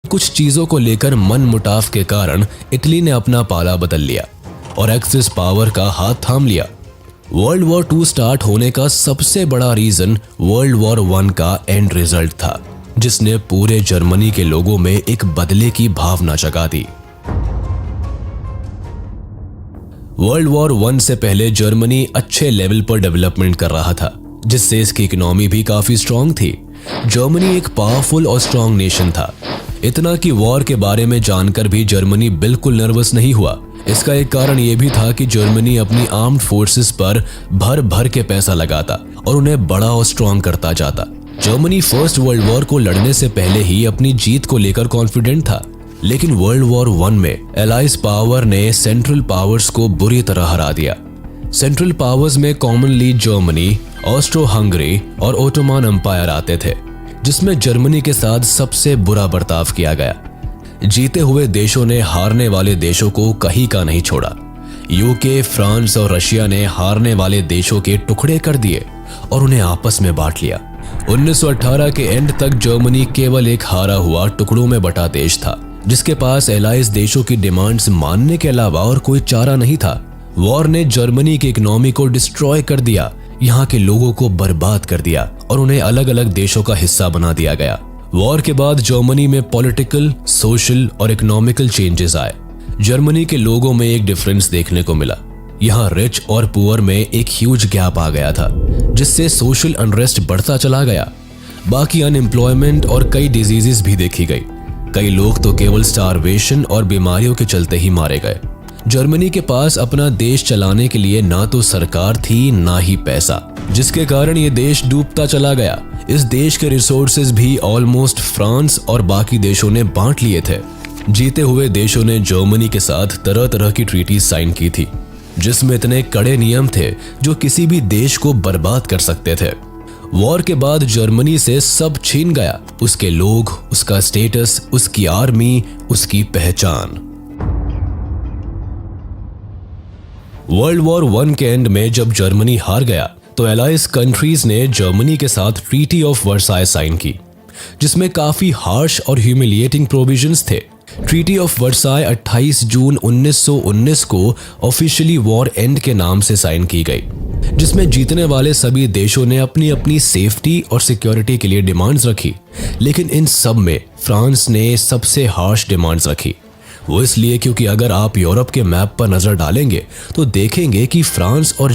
कुछ चीजों को लेकर मनमुटाव के कारण इटली ने अपना पाला बदल लिया और एक्सिस पावर का हाथ थाम लिया। वर्ल्ड वॉर 2 स्टार्ट होने का सबसे बड़ा रीजन वर्ल्ड वॉर 1 का एंड रिजल्ट था, जिसने पूरे जर्मनी के लोगों में एक बदले की भावना जगा दी। वर्ल्ड वॉर 1 से पहले जर्मनी अच्छे लेवल पर डेवलपमेंट कर रहा था, जिससे इसकी इकोनॉमी भी काफी स्ट्रांग थी। जर्मनी एक पावरफुल और स्ट्रांग नेशन था, इतना कि वॉर के बारे में जानकर भी जर्मनी बिल्कुल नर्वस नहीं हुआ। इसका एक कारण यह भी था कि जर्मनी अपनी आर्म्ड फोर्सेस पर भर भर के पैसा लगाता और उन्हें बड़ा और स्ट्रांग करता जाता। जर्मनी फर्स्ट वर्ल्ड वॉर को लड़ने से पहले ही अपनी जीत को लेकर कॉन्फिडेंट था, लेकिन वर्ल्ड वॉर 1 में एलाइज पावर ने सेंट्रल पावर्स को बुरी तरह हरा दिया। सेंट्रल पावर्स में कॉमनली जर्मनी, ऑस्ट्रो हंगरी और ओटोमन एम्पायर आते थे, जिसमें जर्मनी के साथ सबसे बुरा बर्ताव किया गया। जीते हुए देशों ने हारने वाले देशों को कहीं का नहीं छोड़ा। यूके, फ्रांस और रशिया ने हारने वाले देशों के टुकड़े कर दिए और उन्हें आपस में बांट लिया। 1918 के एंड तक जर्मनी केवल एक हारा हुआ टुकड़ों में बटा देश था, जिसके पास एलाइज देशों की डिमांड्स मानने के अलावा और कोई चारा नहीं था। वॉर ने जर्मनी की इकोनॉमी को डिस्ट्रॉय कर दिया, यहाँ के लोगों को बर्बाद कर दिया और उन्हें अलग अलग देशों का हिस्सा बना दिया गया। वॉर के बाद जर्मनी में पॉलिटिकल, सोशल और इकोनॉमिकल चेंजेस आए। जर्मनी के लोगों में एक डिफरेंस देखने को मिला। यहाँ रिच और पुअर में एक ह्यूज गैप आ गया था, जिससे सोशल अनरेस्ट बढ़ता चला गया। बाकी अनएम्प्लॉयमेंट और कई डिजीजेस भी देखी गई। कई लोग तो केवल स्टारवेशन और बीमारियों के चलते ही मारे गए। जर्मनी के पास अपना देश चलाने के लिए ना तो सरकार थी ना ही पैसा, जिसके कारण ये देश डूबता चला गया। इस देश के रिसोर्सेज भी ऑलमोस्ट फ्रांस और बाकी देशों ने बांट लिए थे। जीते हुए देशों ने जर्मनी के साथ तरह तरह की ट्रीटी साइन की थी, जिसमें इतने कड़े नियम थे जो किसी भी देश को बर्बाद कर सकते थे। वॉर के बाद जर्मनी से सब छीन गया, उसके लोग, उसका स्टेटस, उसकी आर्मी, उसकी पहचान। वर्ल्ड वॉर 1 के एंड में जब जर्मनी हार गया तो एलाइज कंट्रीज ने जर्मनी के साथ ट्रीटी ऑफ वर्साई साइन की, जिसमें काफी हार्श और ह्यूमिलिएटिंग प्रोविजंस थे। ट्रीटी ऑफ वर्साई 28 जून 1919 को ऑफिशियली वॉर एंड के नाम से साइन की गई, जिसमें जीतने वाले सभी देशों ने अपनी अपनी सेफ्टी और सिक्योरिटी के लिए डिमांड्स रखी। लेकिन इन सब में फ्रांस ने सबसे हार्श डिमांड्स रखी। वो इसलिए क्योंकि अगर आप यूरोप के मैप पर नजर डालेंगे तो देखेंगे कि फ्रांस और